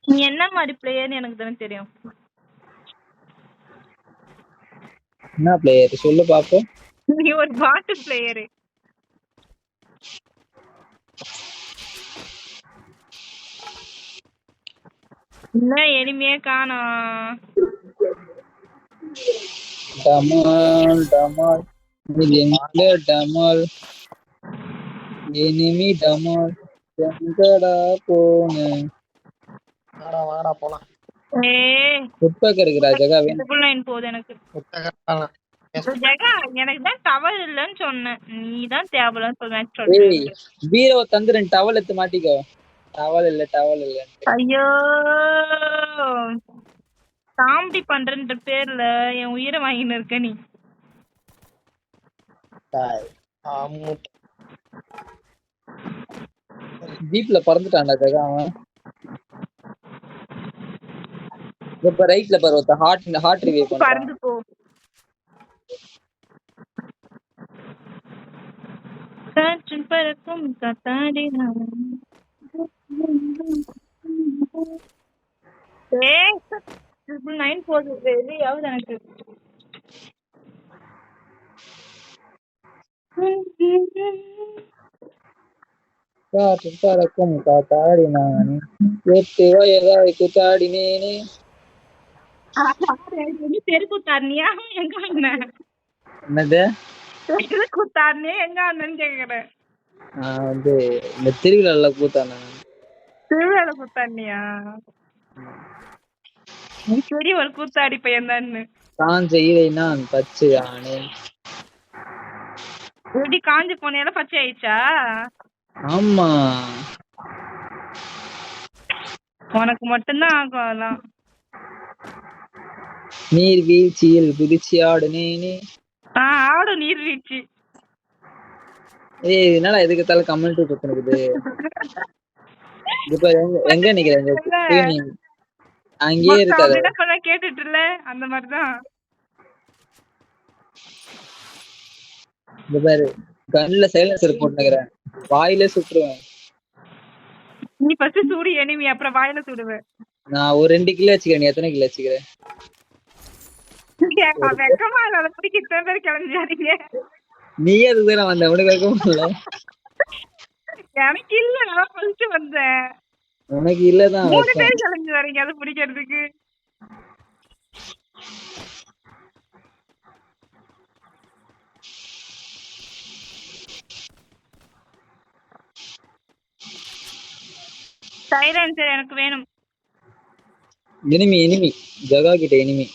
நீ என்ன மாதிரி பிளேயர்னு எனக்கு தானே தெரியும். என்ன பிளேயர் சொல்லு பாப்போம். நீ ஒரு பாட்டு பிளேயரு. என்ன எனிமையே காணோம். டமால் டமால் எங்க டமால் எனிமி டமால் எங்கடா போன. வாடா வாடா போலாம். புத்தகம் இருக்குடா ஜெகா வேணும். ட்ரிபிள் 9 போகுது எனக்கு. ஜெகா எனக்கு தான் டவல் இல்லன்னு சொன்னேன். நீ தான் தேவலன்னு சொல்லுவேன். ஏய் பீரோ தந்து 2 டவல் எடுத்து மாட்டிக்கோ. டவல் இல்ல ஐயோ காமெடி பண்றன்ற பேர்ல என் உயிரை வாங்கின்னு இருக்க நீ. ஜீப்ல பறந்துட்டான்டா ஜெகா அவன். இப்ப ரைட்ல பாரு ஒருத்த ஹார்ட் ரிவ்யூ பண்றான். பறந்து போ. காற்றில் பறக்கும் காத்தாடி நான். ஏய் 9 போகுது. வெளியாவது எனக்கு. காற்றில் பறக்கும் காத்தாடி நான் 8 வயதாய் கூத்தாடினேனே. தெருக்கூத்தாடினியா எங்க அண்ணன்? என்னது தெருக்கூத்தாடினே எங்க அண்ணன்னு கேக்குறேன். வந்து இந்த திருவிழால கூத்தானே. திருவிழால கூத்தாடினியா? நீ சரி ஒரு கூத்தாடி பையன் தான்னு. காஞ்ச ஈரை நான் பச்சை ஆனே. எப்படி காஞ்சு போனேல பச்சை ஆயிடுச்சா? ஆமா உனக்கு மட்டும்தான் ஆகும் அதெல்லாம். நீர் வீழ்ச்சியில் குதிச்சு ஆடுனேனே. ஆடு நீர்வீழ்ச்சி. ஏய் என்னடா எதுக்கு தல கமெண்ட் கொடுத்துருக்குது. இப்ப எங்க நிக்கிறேன் அங்கேயே இருக்காது. கேட்டுட்டு இல்ல அந்த மாதிரிதான். இந்த பாரு கண்ணுல சைலன்சர் போட்டுக்கிறேன். வாயில சுட்டுருவேன். நீ ஃபர்ஸ்ட் சூடு எனிமி அப்புறம் வாயில சுடுவேன். நான் ஒரு 2 கிலோ வச்சுக்கிறேன். நீ எத்தனை கிலோ வச்சுக்கிறேன்? வெக்கமா இல்லாத பிடிக்க இத்தனை பேர் கிளம்பியாதீங்க. நீ அதுக்கு தான் வந்த. உனக்கு வெக்கமா இல்ல? எனக்கு இல்ல நான் ஃபர்ஸ்ட் வந்தேன். உனக்கு இல்லதான் 3 பேர் கிளம்பி வரீங்க அது பிடிக்கிறதுக்கு. சைலன்சர் எனக்கு வேணும். எனிமி ஜகா கிட்ட எனிமி.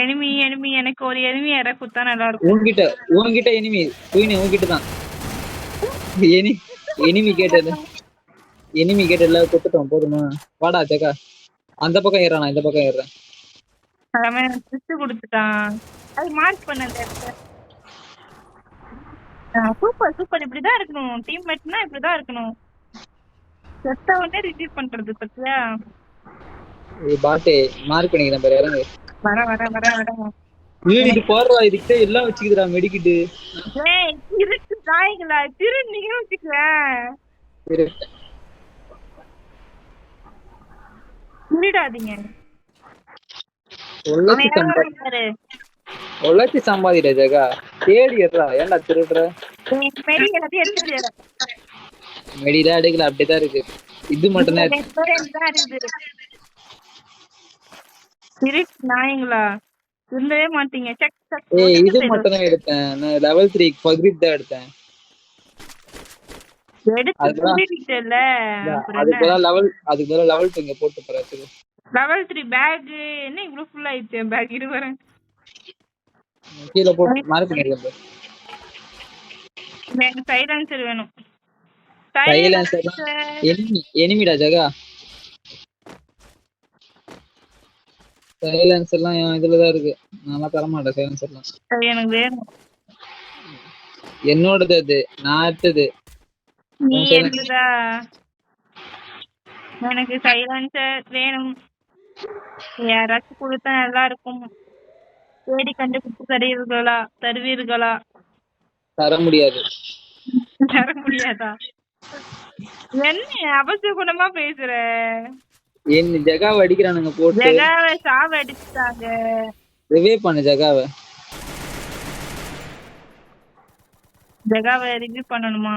எனிமி எனக்கு ஒரு எனிமி யாரா குத்தா நல்லா இருக்கும். உன்கிட்ட எனிமி குயினே உன்கிட்ட தான். எனிமி கேட்டல குத்துட்டோம் போதுமா? வாடா ஜகா அந்த பக்கம் ஏறானா இந்த பக்கம் ஏறேன். அவன் சுத்து கொடுத்துட்டான். அது மார்க் பண்ணல. சூப்பர் இப்படிதான் இருக்கணும். டீம்மேட்னா இப்படிதான் இருக்கணும். செத்த உடனே ரிசீவ் பண்றது பத்தியா? ஏய் பாட்டே மார்க் பண்ணிக்கிறேன் பாரு இறங்கு. வர இது போறா இதுக்கிட்ட எல்லாம் வச்சுக்குதுடா மெடிக்கிட்டு. ஏய் இருக்கு தாய்களா திரு நீங்க வச்சுக்கிறேன். திருடாதீங்க. ஒல்லாச்சி சம்பாதிட ஜகா தேடி ஏறா. ஏன்டா திருடுற? மெடிலாம் எடுக்கல அப்படிதான் இருக்கு. இது மட்டும் தான் நாயங்களா இருந்தவே மாட்டீங்க. ஏய் இது மட்டும் தான் எடுத்தேன். நான் level 3 பக்ரித் தான் எடுத்தேன். அதுக்கு level 2 இங்க போட்டு போறேன். level 3 பேக் என்ன இவ்ளோ ஃபுல் ஆயிடுச்சு பேக் இரு வரேன். கீழ போட்டு மார்க் பண்ணிருக்கேன். எனக்கு சைலன்சர் வேணும். சைலன்சர் எனிமிடா ஜகா. சைலன்சர்லாம் இதுல தான் இருக்கு. நான் தர மாட்டேன் சைலன்சர்லாம். எனக்கு வேணும். என்னோடது அது. நான் எடுத்தது. நீ எடுத்ததா? எனக்கு சைலன்சர் வேணும். யாராச்சும் கொடுத்தா நல்லா இருக்கும். தேடி கண்டுபிடிச்சு தருவீர்களா? தர முடியாது. தர முடியாதா? என்ன அபசகுணமா பேசுற? என்ன ஜகாவை அடிக்கிறானுங்க போட்டு. ஜெகாவை சாவ அடிச்சுட்டாங்க. ரிவே பண்ணு ஜகாவை. ஜெகாவை ரிவ்யூ பண்ணணுமா?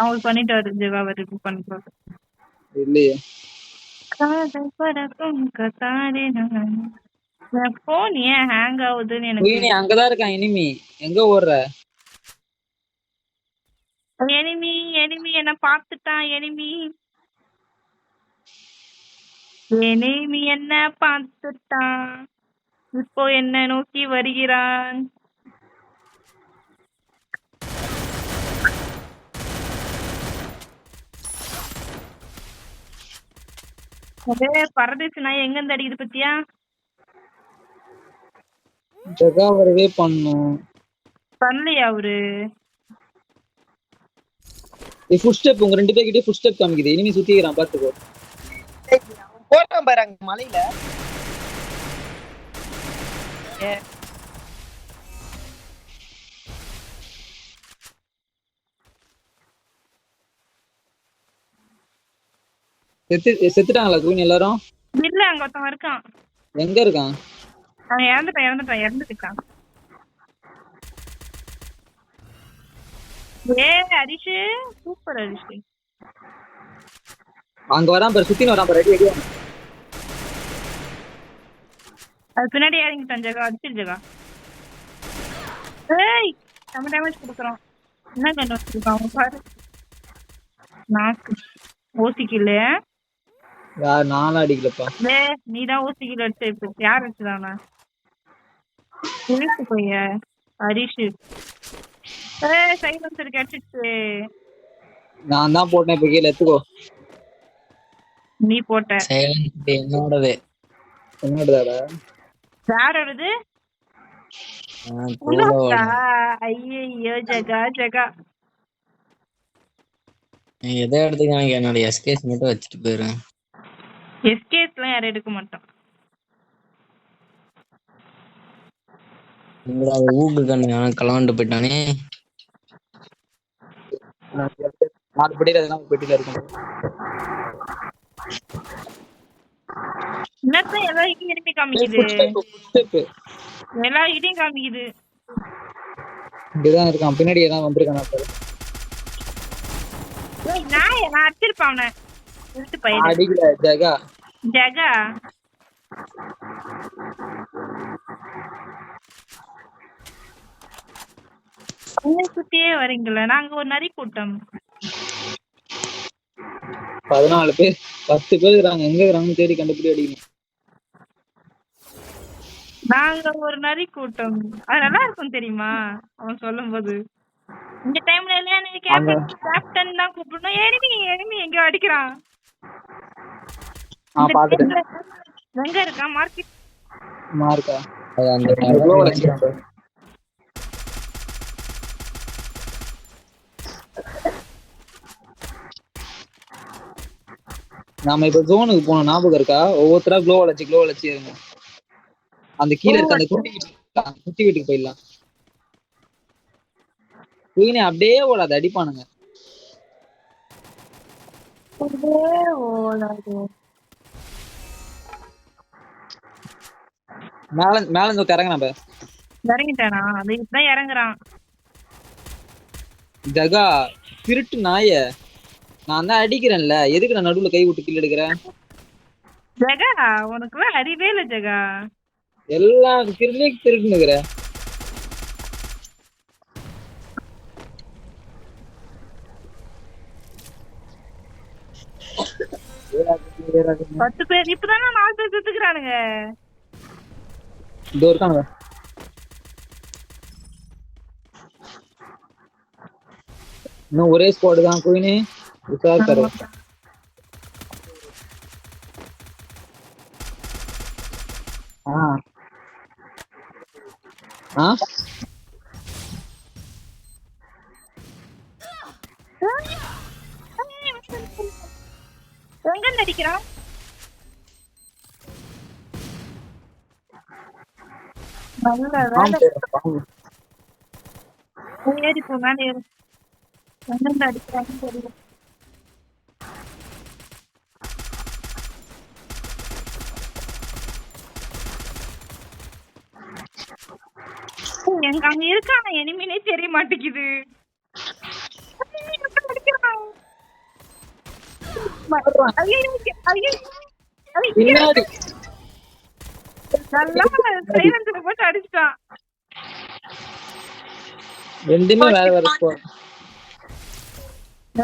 அவர் பண்ணிட்டாரு. ஜெகாவை ரிவ்யூ பண்ணிட்டாரு. இல்லையே. காதல் பறக்கும் கத்தாரி போன் ஏன் ஹேங் ஆகுதுன்னு எனக்கு குயினி அங்கதான் இருக்கான் எனிமி. எங்க ஓடுற? எனிமி எனிமி என்ன பார்த்துட்டான். எனிமி எனிமி என்ன பார்த்துட்டான். இப்போ என்ன நோக்கி வருகிறான். பரதேசி நாய் எங்க இருந்து அடிக்குது பத்தியா? ஜகாவை ரிவே பண்ணும். பண்ணலையா அவரு? ஃபுட் ஸ்டெப் உங்க 2 பேர்கிட்டயே ஃபுட் ஸ்டெப் காமிக்குது. இனிமே சுத்திக்கிறான் பாத்துக்கோ. போட்டான் பாரு அங்க மலையில. செத்துட்டாங்களா குயின் எல்லாரும்? இல்ல அங்க ஒருத்தன் இருக்கான். எங்க இருக்கான்? அவன் இறந்துட்டான். ஹரிஷ் சூப்பர் ஹரிஷ். அங்க வரான் பாரு, சுத்தின வரான் பாரு. ரெடி அது பின்னாடி இறங்கிட்டான். ஜெகா அடிச்சிரு ஜெகா. ஏய் நம்ம டேமேஜ் கொடுக்குறோம். என்ன கண்ணு வச்சிருக்கான் பாரு. நாக்கு ஓசிக்கல. யார்? நானும் அடிக்கலப்பா. நீதான் ஓசிக்கல அடிச்ச. இப்போ யார் அடிச்சுதானா? போய் ஹரிஷ். சைலன்சர் கிடைச்சிச்சு. நான் தான் போட்டேன். இப்ப கீழே எடுத்துக்கோ. நீ போட்ட சைலன்ட் என்னோடது. என்னோடதாடா? யாரோடது? ஐயோ ஜெகா ஜெகா. எதை எடுத்துக்காங்க? என்னோட எஸ்கேஸ் மட்டும் வச்சுட்டு போயிரு. எஸ்கேஸ்லாம் யாரும் எடுக்க மாட்டோம். ஊக்கு கண்ணு கலவாண்டு போயிட்டானே. பெட்டில இருக்கும். எல்லா இதையும் திருப்பி காமிக்குது. எல்லா இதையும் காமிக்குது. இங்கதான் இருக்கான். பின்னாடி ஏதாவது வந்திருக்கானா பாரு. நான் அடிச்சிருப்பேன் அவனை. அடிக்கல ஜெகா. ஜெகா சுத்தியே வரீங்களா? நாங்க ஒரு நரி கூட்டம். 14 பேர் 10 பேர் இருக்காங்க. எங்க இருக்காங்கன்னு தேடி கண்டுபிடி அடிக்கணும். நாங்க ஒரு நரி கூட்டம். அது நல்லா இருக்கும் தெரியுமா அவன் சொல்லும் போது. இந்த டைம்ல கேப்டன் தான் கூப்பிடணும். எனிமி எங்க அடிக்கிறான். எங்க இருக்கான்? மார்க்கெட் மார்க்கா அந்த நாம இப்ப ஜோனுக்கு போனோம். ஞாபகம் இருக்கா? ஒவ்வொருத்தரா க்ளோ வளைச்சு இருங்க. அந்த கீழே இருக்க அந்த குட்டி வீட்டுக்கு போயிடலாம். குயினே அப்படியே ஓடாது, அடிப்பானுங்க. மேல இருந்து இறங்கினா இறங்கிட்டானா? அது இப்பதான் இறங்குறான். ஜகா திருட்டு நாய. நான் தான் அடிக்கிறேன்ல, எதுக்கு நான் நடுவுல கை விட்டு கீழே எடுக்கிறேன்? ஜகா உனக்குலாம் அறிவே இல்ல ஜகா. எல்லாம் திருட்டுனுக்குற. பத்து பேர் இப்பதானே 4 பேர் செத்துக்கிறானுங்க. இதோ இருக்கானுங்க. இன்னும் ஒரே ஸ்குவாட் தான். குயினே உசார் கரோ. எங்க நடிக்கிறான்? ஏறி போ மேலே ஏறு. எங்கிருந்து அடிக்கிறாங்கன்னு தெரியல. எனக்கு அங்க இருக்கான எனிமினே தெரிய மாட்டேங்குது. அடிக்கிறான். ஐயோ, ஐயோ, ஐயோ. பின்னாடி நல்லா சைலன்ஸ்ல போட்டு அடிச்சிட்டான். ரெண்டுமே வேற வேற ஸ்குவாட்.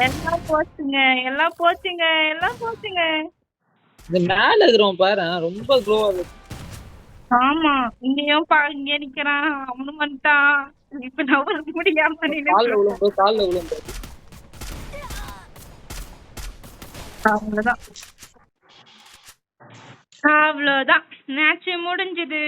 எல்லாம் போச்சுங்க, எல்லாம் போச்சுங்க, எல்லாம் போச்சுங்க. இந்த மேல இருக்கிறவன் பாரு ரொம்ப க்ளோவா இருக்கு. ஆமா, இங்கேயும் இங்க நிக்கிறான். அவனும் வந்துட்டான். இப்ப நவர முடியாம கால்ல விழுந்து கால்ல விழுந்து. அவ்வளவுதான், மேட்ச் முடிஞ்சது.